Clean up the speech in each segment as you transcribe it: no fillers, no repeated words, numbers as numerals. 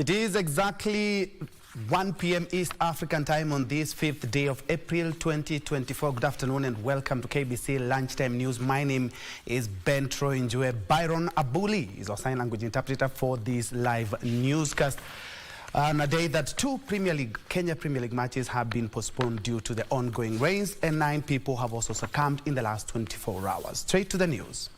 It is exactly 1 p.m. East African time on this 5th day of April 2024. Good afternoon and welcome to KBC Lunchtime News. My name is Njue. Byron Abuli is our sign language interpreter for this live newscast. On a day that two Kenya Premier League matches have been postponed due to the ongoing rains, and 9 people have also succumbed in the last 24 hours. Straight to the news.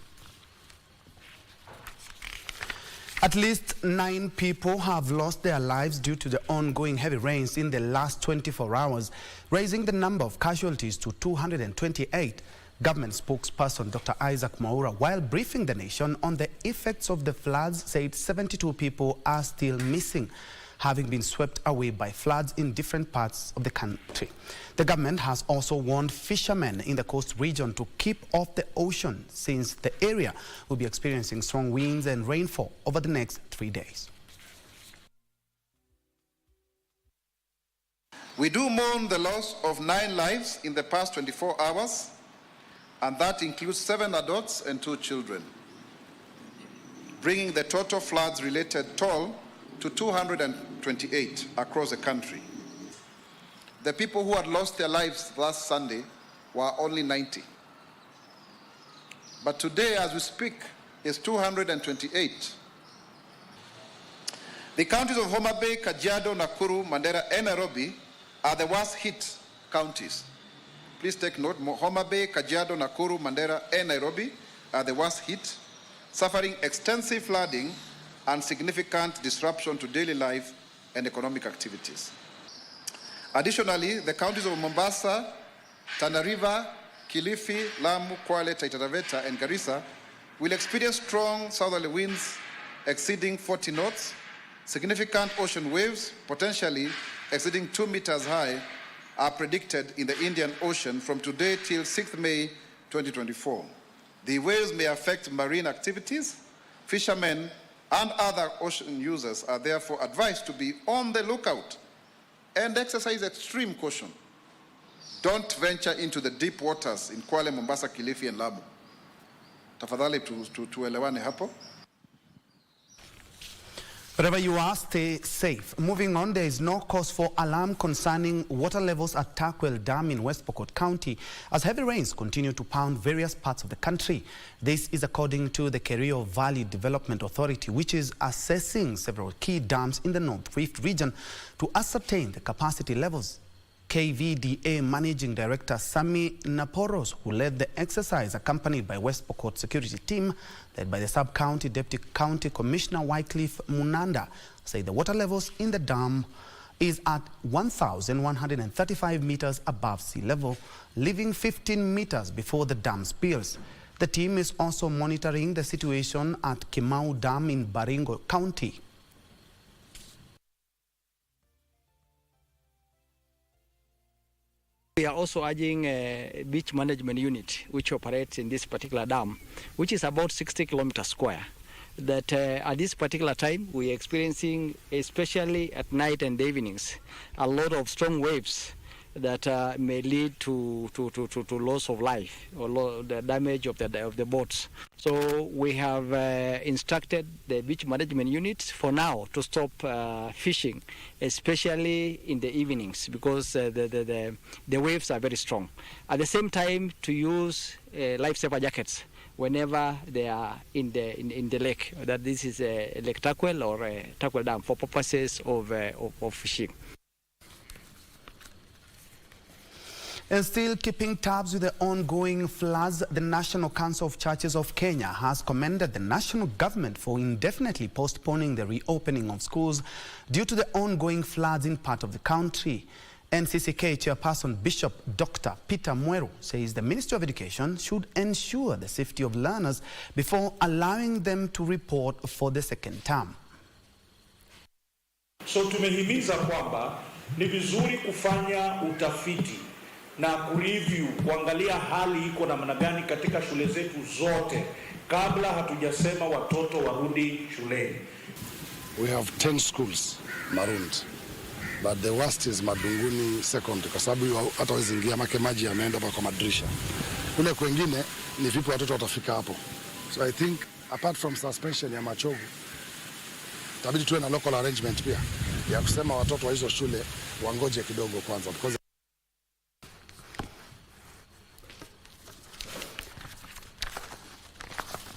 At least 9 people have lost their lives due to the ongoing heavy rains in the last 24 hours, raising the number of casualties to 228. Government spokesperson Dr. Isaac Mwaura, while briefing the nation on the effects of the floods, said 72 people are still missing, having been swept away by floods in different parts of the country. The government has also warned fishermen in the coast region to keep off the ocean, since the area will be experiencing strong winds and rainfall over the next 3 days. We do mourn the loss of 9 lives in the past 24 hours, and that includes 7 adults and 2 children, bringing the total floods-related toll to 228 across the country. The people who had lost their lives last Sunday were only 90. But today, as we speak, is 228. The counties of Homa Bay, Kajiado, Nakuru, Mandera, and Nairobi are the worst hit counties. Please take note, Homa Bay, Kajiado, Nakuru, Mandera, and Nairobi are the worst hit, suffering extensive flooding and significant disruption to daily life and economic activities. Additionally, the counties of Mombasa, Tana River, Kilifi, Lamu, Kwale, Taita Taveta, and Garissa will experience strong southerly winds exceeding 40 knots. Significant ocean waves, potentially exceeding 2 meters high, are predicted in the Indian Ocean from today till 6th May 2024. The waves may affect marine activities. Fishermen and other ocean users are therefore advised to be on the lookout and exercise extreme caution. Don't venture into the deep waters in Kwale, Mombasa, Kilifi, and Lamu. Tafadhali tuelewane hapo. Wherever you are, stay safe. Moving on, there is no cause for alarm concerning water levels at Takwel Dam in West Pokot County as heavy rains continue to pound various parts of the country. This is according to the Kerio Valley Development Authority, which is assessing several key dams in the North Rift region to ascertain the capacity levels. KVDA Managing Director Sami Naporos, who led the exercise accompanied by West Pokot security team led by the Sub-County Deputy County Commissioner Wycliffe Munanda, said the water levels in the dam is at 1,135 meters above sea level, leaving 15 meters before the dam spills. The team is also monitoring the situation at Kimau Dam in Baringo County. We are also urging a beach management unit which operates in this particular dam, which is about 60 kilometers square, that at this particular time we are experiencing, especially at night and evenings, a lot of strong waves that may lead to loss of life or the damage of the boats. So we have instructed the beach management units for now to stop fishing, especially in the evenings, because the waves are very strong. At the same time, to use lifesaver jackets whenever they are in the lake, that this is a Lake Takwel or a Takwel Dam, for purposes of fishing. And still keeping tabs with the ongoing floods, the National Council of Churches of Kenya has commended the national government for indefinitely postponing the reopening of schools due to the ongoing floods in part of the country. NCCK Chairperson Bishop Dr. Peter Mweru says the Ministry of Education should ensure the safety of learners before allowing them to report for the second term. So tumehimiza kwamba ni vizuri kufanya utafiti na kureview, kuangalia hali iko namna gani katika shule zetu zote kabla hatujasema watoto warudi shuleni. We have 10 schools marooned, but the worst is Madunguni Secondary, kwa sababu hata wazingia maji yameenda kwa madirisha. Kule kwingine ni vipi watoto watafika hapo. So I think apart from suspension ya Machovu, Itabidi tuwe na local arrangement pia ya kusema watoto wa hizo shule wangoje kidogo kwanza because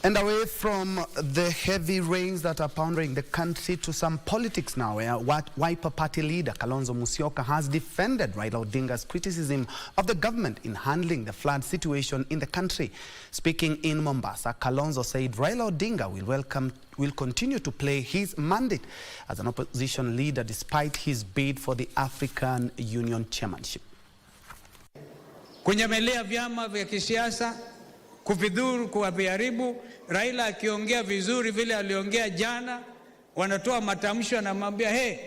And away from the heavy rains that are pounding the country to some politics now, where Wiper Party leader Kalonzo Musyoka has defended Raila Odinga's criticism of the government in handling the flood situation in the country. Speaking in Mombasa, Kalonzo said Raila Odinga will continue to play his mandate as an opposition leader despite his bid for the African Union chairmanship. Kunyemelea vyama vya kisiasa, kuvidhuru, kuwaharibu. Raila akiongea vizuri vile aliongea jana, wanatoa matamshi wanamwambia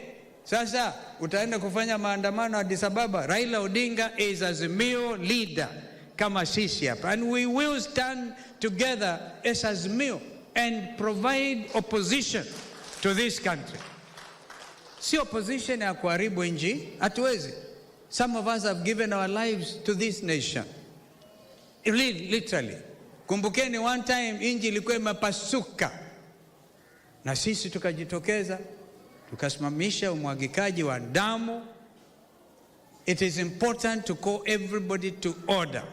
sasa utaenda kufanya maandamano Addis Ababa. Raila Odinga is Azimio leader kama sisi hapa, and we will stand together as Azimio and provide opposition to this country. Si opposition ya kuharibu nchi, hatuwezi. Some of us have given our lives to this nation, literally. Kumbukeni one time inji ilikuwa imepasuka na sisi tukajitokeza tukasimamisha umwagikaji wa damu. It is important to call everybody to order.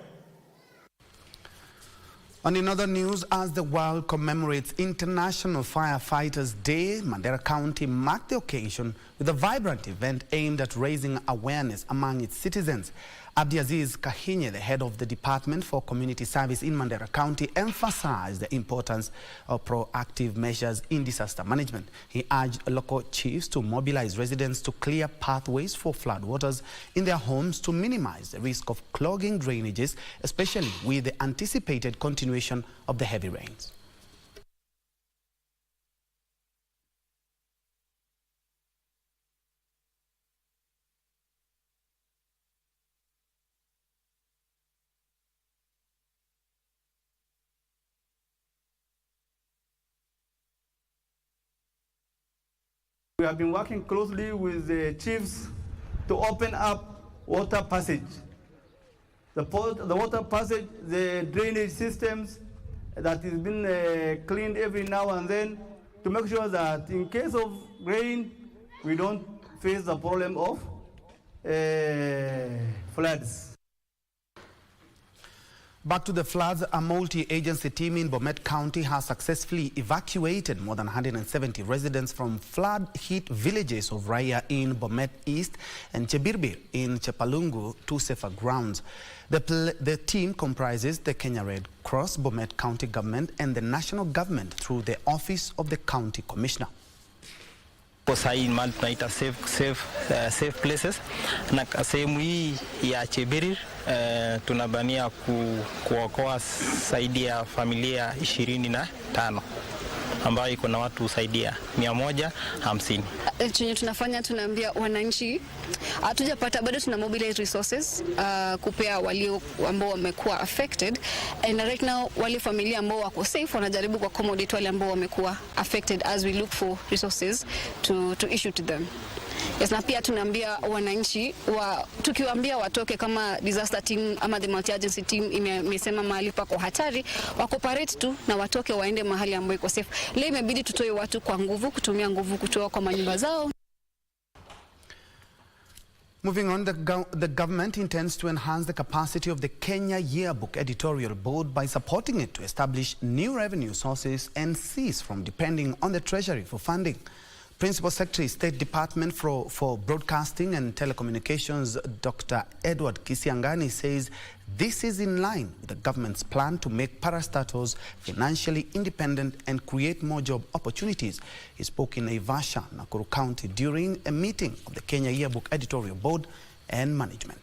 And in other news, as the world commemorates International Firefighters Day, Mandera County marked the occasion with a vibrant event aimed at raising awareness among its citizens. Abdiaziz Kahinye, the head of the Department for Community Service in Mandera County, emphasized the importance of proactive measures in disaster management. He urged local chiefs to mobilize residents to clear pathways for floodwaters in their homes to minimize the risk of clogging drainages, especially with the anticipated continuation of the heavy rains. We have been working closely with the chiefs to open up water passage. The water passage, the drainage systems that is been cleaned every now and then to make sure that in case of rain, we don't face the problem of floods. Back to the floods, a multi-agency team in Bomet County has successfully evacuated more than 170 residents from flood-hit villages of Raya in Bomet East and Chebirbir in Chepalungu to safer grounds. The team comprises the Kenya Red Cross, Bomet County Government and the national government through the Office of the County Commissioner. Sahi mahali tunaita safe places na sehemu hii ya Chebirir tunabania kuokoa zaidi ya familia 25 ambayo iko na watu saidia 150. Chenye tunafanya, tunaambia wananchi hatujapata bado, tuna mobilize resources kupea walio ambao wamekuwa affected, and right now wale familia ambao wako safe wanajaribu kwa accommodate wale ambao wamekuwa affected as we look for resources to issue to them. Yes, na pia tunaambia wananchi tukiwaambia watoke kama disaster team ama the multi agency team imesema mahali pako hatari, wakooperate tu na watoke waende mahali ambapo iko safe. Leo imebidi tutoe watu kwa nguvu, kutumia nguvu kutoa kwa manyumba zao. Moving on, the government intends to enhance the capacity of the Kenya Yearbook Editorial Board by supporting it to establish new revenue sources and cease from depending on the Treasury for funding. Principal Secretary, State Department for Broadcasting and Telecommunications, Dr. Edward Kisiangani, says this is in line with the government's plan to make parastatals financially independent and create more job opportunities. He spoke in Naivasha, Nakuru County, during a meeting of the Kenya Yearbook Editorial Board and Management.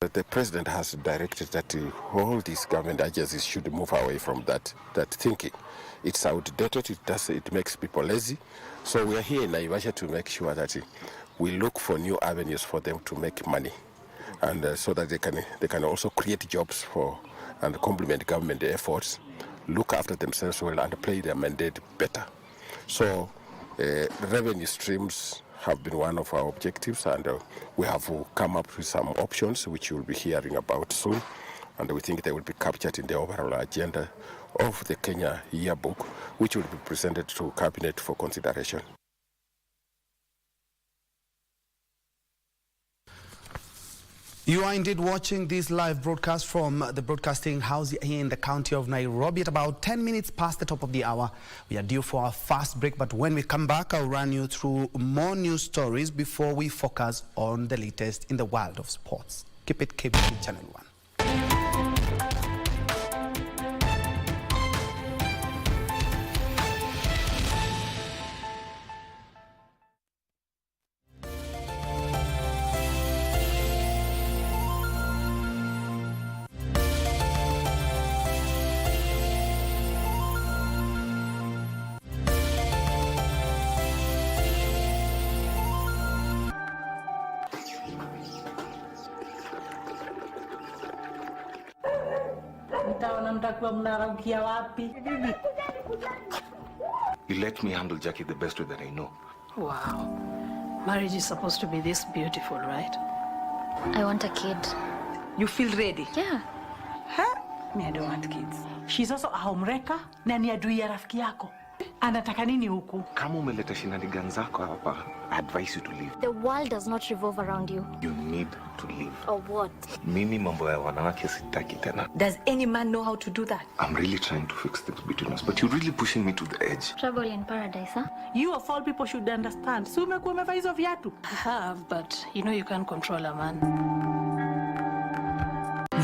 The president has directed that all these government agencies should move away from that thinking. It's outdated, it makes people lazy. So we are here in Naivasha to make sure that we look for new avenues for them to make money, and so that they can also create jobs and complement government efforts, look after themselves well and play their mandate better. So Revenue streams have been one of our objectives, and we have come up with some options which you'll be hearing about soon, and we think they will be captured in the overall agenda of the Kenya yearbook, which will be presented to Cabinet for consideration. You are indeed watching this live broadcast from the broadcasting house here in the county of Nairobi at about 10 minutes past the top of the hour. We are due for our first break, but when we come back, I'll run you through more news stories before we focus on the latest in the world of sports. Keep it KBC Channel 1. You let me handle Jackie the best way that I know. Wow. Marriage is supposed to be this beautiful, right? I want a kid. You feel ready? Yeah. Huh? Me, I don't want kids. She's also a homewrecker na ni adui ya rafiki yako. Anataka nini huku? Kama umeleta shinanigans zako hapa, I advise you to leave. The world does not revolve around you. You need to leave. Or what? Mimi mambo ya wanawake sitaki tena. Does any man know how to do that? I'm really trying to fix things between us, but you're really pushing me to the edge. Trouble in paradise, huh? You of all people should understand. So umekuwa umevaa hizo viatu. I have, but you know you can't control a man.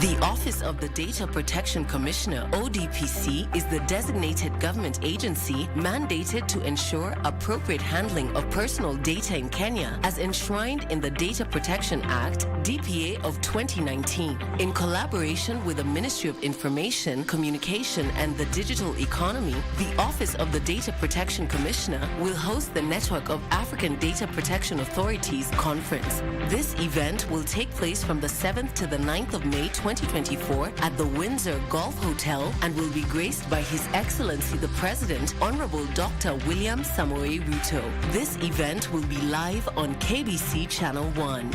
The Office of the Data Protection Commissioner, ODPC, is the designated government agency mandated to ensure appropriate handling of personal data in Kenya as enshrined in the Data Protection Act, DPA of 2019. In collaboration with the Ministry of Information, Communication and the Digital Economy, the Office of the Data Protection Commissioner will host the Network of African Data Protection Authorities conference. This event will take place from the 7th to the 9th of May 2024 at the Windsor Golf Hotel and will be graced by His Excellency the President, Honorable Dr. William Samoei Ruto. This event will be live on KBC Channel 1.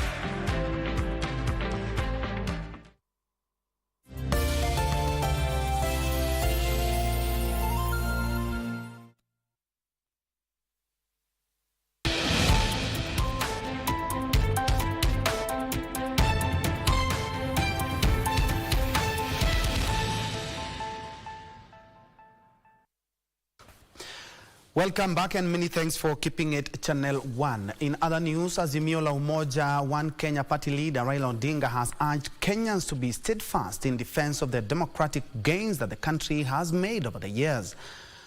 Welcome back and many thanks for keeping it Channel 1. In other news, Azimio la Umoja One Kenya party leader Raila Odinga has urged Kenyans to be steadfast in defense of the democratic gains that the country has made over the years.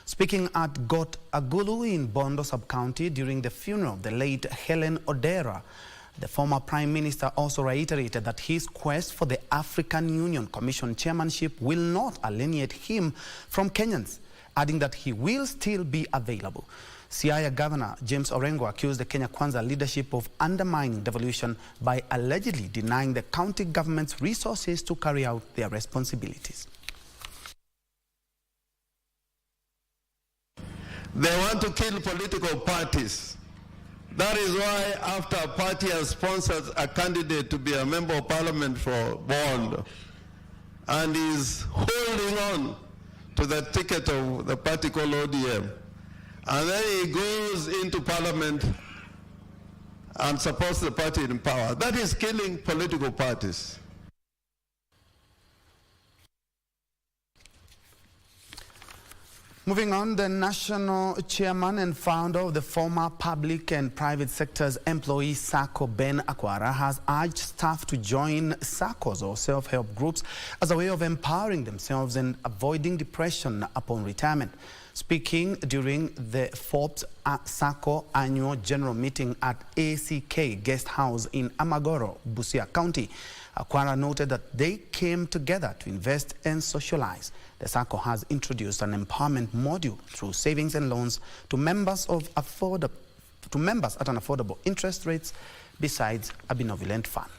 Speaking at Got Agulu in Bondo sub-county during the funeral of the late Helen Odera, the former Prime Minister also reiterated that his quest for the African Union Commission chairmanship will not alienate him from Kenyans, adding that he will still be available. Siaya Governor James Orengo accused the Kenya Kwanza leadership of undermining devolution by allegedly denying the county government's resources to carry out their responsibilities. They want to kill political parties. That is why after a party has sponsored a candidate to be a member of parliament for Bond and is holding on to the ticket of the party called ODM, and then he goes into parliament and supports the party in power. That is killing political parties. Moving on, the national chairman and founder of the former public and private sector's employee SACCO, Ben Akwara, has urged staff to join SACCOs or self-help groups as a way of empowering themselves and avoiding depression upon retirement. Speaking during the Forbes SACCO annual general meeting at ACK Guest House in Amagoro, Busia County, Akwara noted that they came together to invest and socialize. The SACCO has introduced an empowerment module through savings and loans to members at an affordable interest rates, besides a benevolent fund.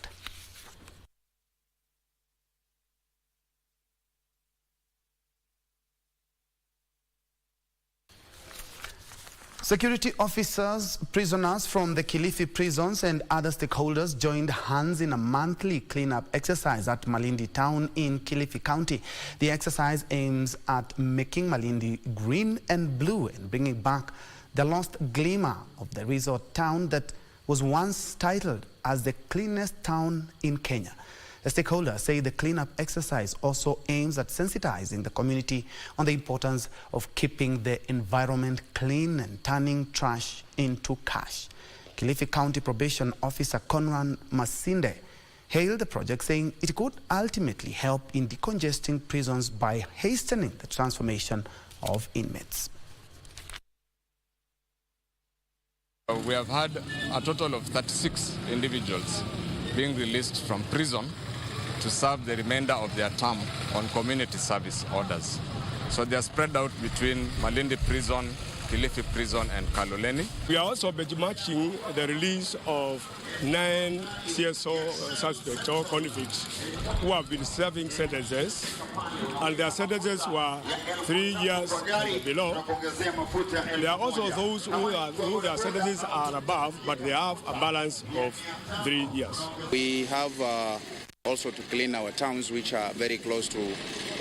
Security officers, prisoners from the Kilifi prisons and other stakeholders joined hands in a monthly cleanup exercise at Malindi town in Kilifi County. The exercise aims at making Malindi green and blue and bringing back the lost glimmer of the resort town that was once titled as the cleanest town in Kenya. The stakeholders say the cleanup exercise also aims at sensitizing the community on the importance of keeping the environment clean and turning trash into cash. Kilifi County Probation Officer Conran Masinde hailed the project, saying it could ultimately help in decongesting prisons by hastening the transformation of inmates. We have had a total of 36 individuals being released from prison to serve the remainder of their term on community service orders. So they are spread out between Malindi Prison, Kilifi Prison and Kaloleni. We are also benchmarking the release of 9 CSO suspects or convicts who have been serving sentences, and their sentences were 3 years and below. There are also those who their sentences are above, but they have a balance of 3 years. We have also to clean our towns which are very close to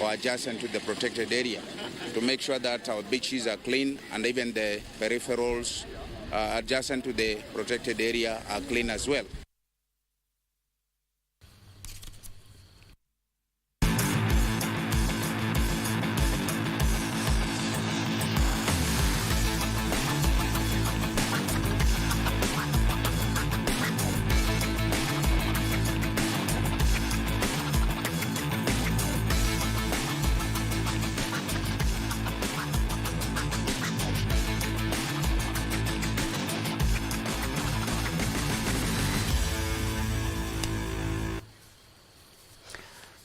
or adjacent to the protected area, to make sure that our beaches are clean and even the peripherals adjacent to the protected area are clean as well.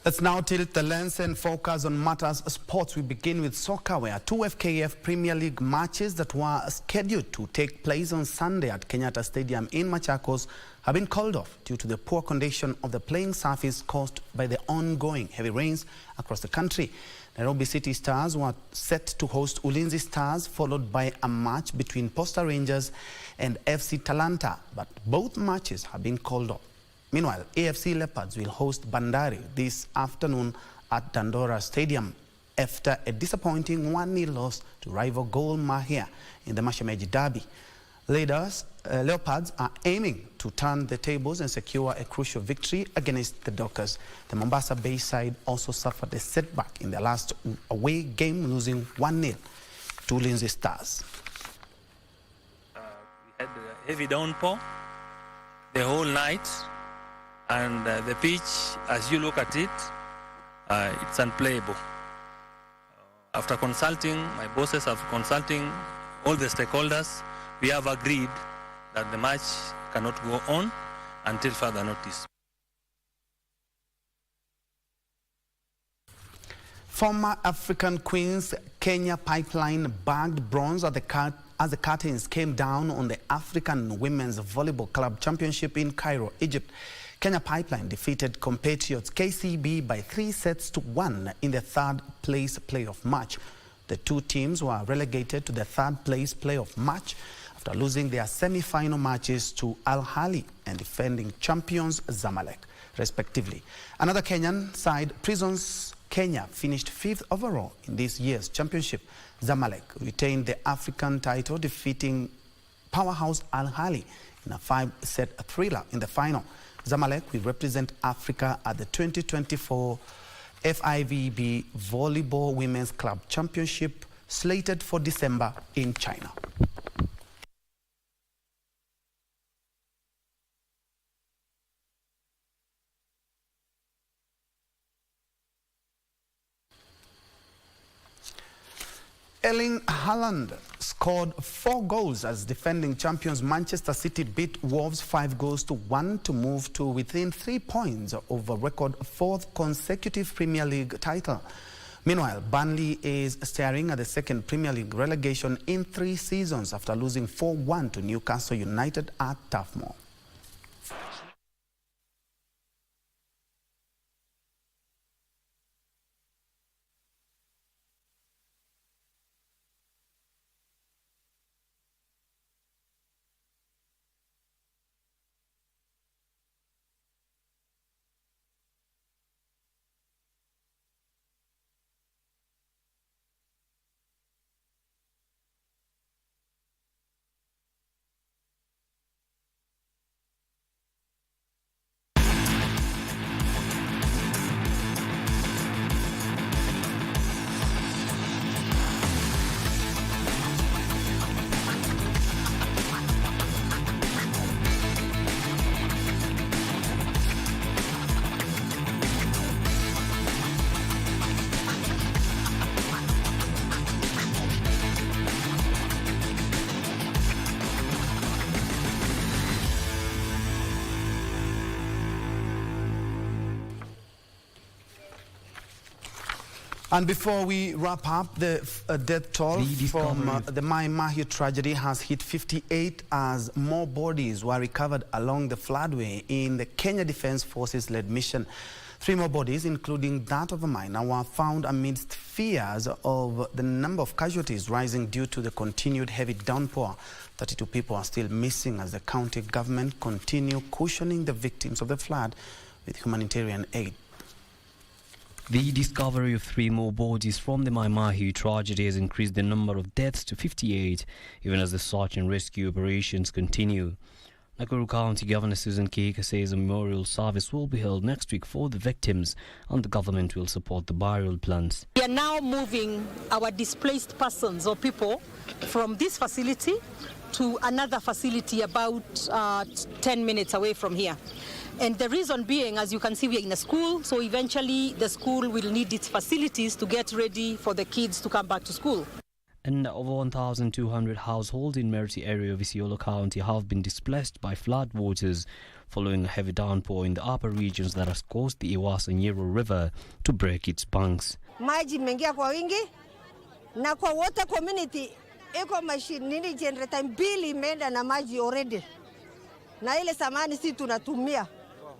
Let's now tilt the lens and focus on matters sports. We begin with soccer, where 2 FKF Premier League matches that were scheduled to take place on Sunday at Kenyatta Stadium in Machakos have been called off due to the poor condition of the playing surface caused by the ongoing heavy rains across the country. Nairobi City Stars were set to host Ulinzi Stars, followed by a match between Posta Rangers and FC Talanta, but both matches have been called off. Meanwhile, AFC Leopards will host Bandari this afternoon at Dandora Stadium after a disappointing 1-0 loss to rival Gor Mahia in the Mashemeji Derby. Leopards are aiming to turn the tables and secure a crucial victory against the Dockers. The Mombasa Bay side also suffered a setback in their last away game, losing 1-0 to Ulinzi Stars. We had a heavy downpour the whole night. And the pitch, as you look at it, it's unplayable. After consulting, my bosses have consulting all the stakeholders, we have agreed that the match cannot go on until further notice. Former African Queens Kenya Pipeline bagged bronze as the curtains came down on the African Women's Volleyball Club Championship in Cairo, Egypt. Kenya Pipeline defeated compatriots KCB by 3-1 in the third-place playoff match. The two teams were relegated to the third-place playoff match after losing their semi-final matches to Al Ahly and defending champions Zamalek, respectively. Another Kenyan side, Prisons Kenya, finished 5th overall in this year's championship. Zamalek retained the African title, defeating powerhouse Al Ahly in a 5-set thriller in the final. Zamalek will represent Africa at the 2024 FIVB Volleyball Women's Club Championship, slated for December in China. Erling Haaland scored 4 goals as defending champions Manchester City beat Wolves 5-1 to move to within 3 points of a record 4th consecutive Premier League title. Meanwhile, Burnley is staring at the second Premier League relegation in 3 seasons after losing 4-1 to Newcastle United at Turf Moor. And before we wrap up, the death toll from the Mai Mahiu tragedy has hit 58 as more bodies were recovered along the floodway in the Kenya Defence Forces-led mission. 3 more bodies, including that of a miner, were found amidst fears of the number of casualties rising due to the continued heavy downpour. 32 people are still missing as the county government continue cushioning the victims of the flood with humanitarian aid. The discovery of 3 more bodies from the Mai Mahiu tragedy has increased the number of deaths to 58, even as the search and rescue operations continue. Nakuru County Governor Susan Kihika says a memorial service will be held next week for the victims, and the government will support the burial plans. We are now moving our displaced persons or people from this facility to another facility about 10 minutes away from here. And the reason being, as you can see, we are in a school, so eventually the school will need its facilities to get ready for the kids to come back to school. And over 1,200 households in Meriti area of Isiolo County have been displaced by flood waters following a heavy downpour in the upper regions that has caused the Iwasa Nyiro River to break its banks. Maji mengia kwa wingi na kwa water community eko machine nini generator mbili imeenda na maji already. Na ile samani si tunatumia.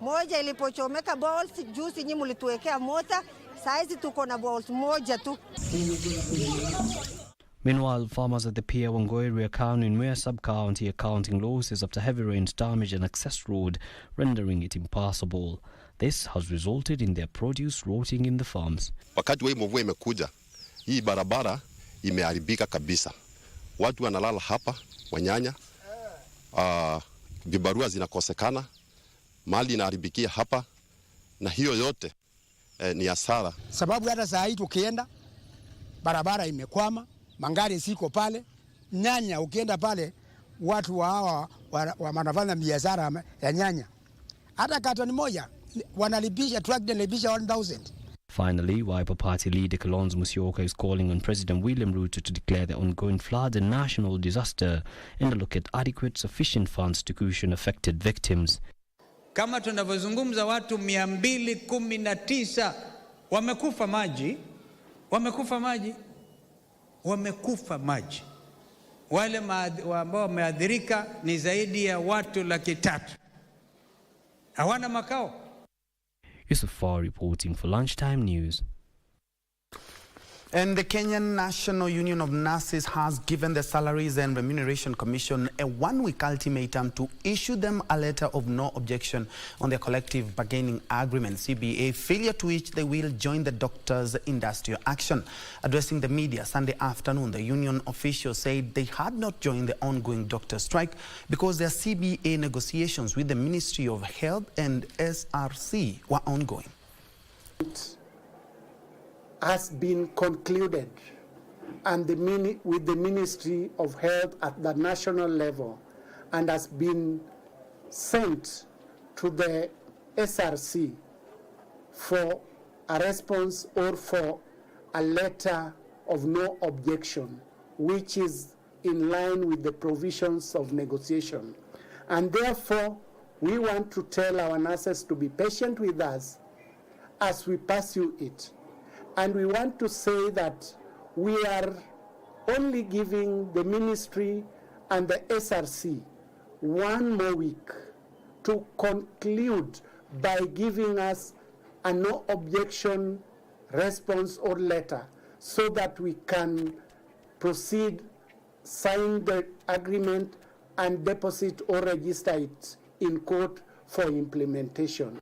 Moja ilipochomeka balls, juice nyinyi mlituwekea mota, saizi tuko na balls moja tu. Meanwhile, farmers at the Pia Wango area county in Njue sub-county are counting losses after heavy rains damage an access road, rendering it impassable. This has resulted in their produce rotting in the farms. Wakati wa mvua imekuja, hii barabara imeharibika kabisa. Watu wanalala hapa, wanyanya, vibarua zinakosekana, mali inaharibikia hapa, na hiyo yote ni hasara. Sababu hata saa hii tukienda barabara imekwama, mangari siko pale, nyanya ukienda pale watu hawa wanafanya biashara ya nyanya. Hata katoni moja wanalipisha truck inalipisha 1,000. Finally, Wiper Party leader Kalonzo Musyoka is calling on President William Ruto to declare the ongoing flood a national disaster and allocate adequate sufficient funds to cushion affected victims. Kama tunavyozungumza watu 219 wamekufa maji. Wale ambao wameathirika ni zaidi ya watu 300,000. Hawana makao. Yusufar reporting for Lunchtime News. And the Kenyan National Union of Nurses has given the Salaries and Remuneration Commission a 1-week ultimatum to issue them a letter of no objection on their collective bargaining agreement, CBA, failure to which they will join the doctors' industrial action. Addressing the media Sunday afternoon, the union officials said they had not joined the ongoing doctor strike because their CBA negotiations with the Ministry of Health and SRC were ongoing. Has been concluded and with the Ministry of Health at the national level and has been sent to the SRC for a response or for a letter of no objection, which is in line with the provisions of negotiation. And therefore, we want to tell our nurses to be patient with us as we pursue it. And we want to say that we are only giving the ministry and the SRC 1 more week to conclude by giving us a no objection response or letter so that we can proceed, sign the agreement and deposit or register it in court for implementation.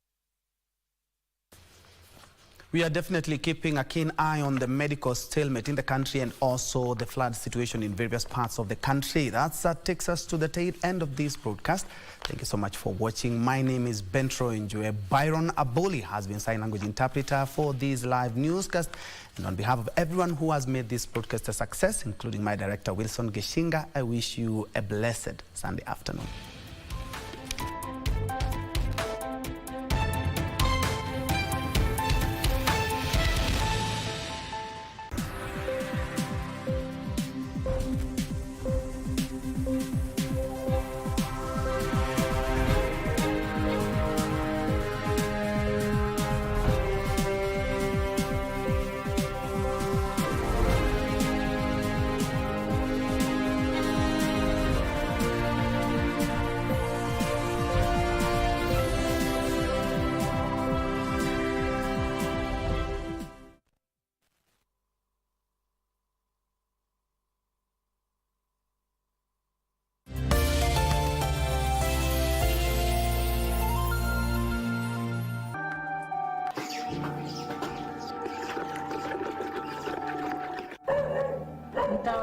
We are definitely keeping a keen eye on the medical stalemate in the country and also the flood situation in various parts of the country. That takes us to the tail end of this broadcast. Thank you so much for watching. My name is Bentro Njue. Byron Aboli has been sign language interpreter for this live newscast. And on behalf of everyone who has made this broadcast a success, including my director Wilson Geshinga, I wish you a blessed Sunday afternoon.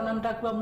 wanamtakiwa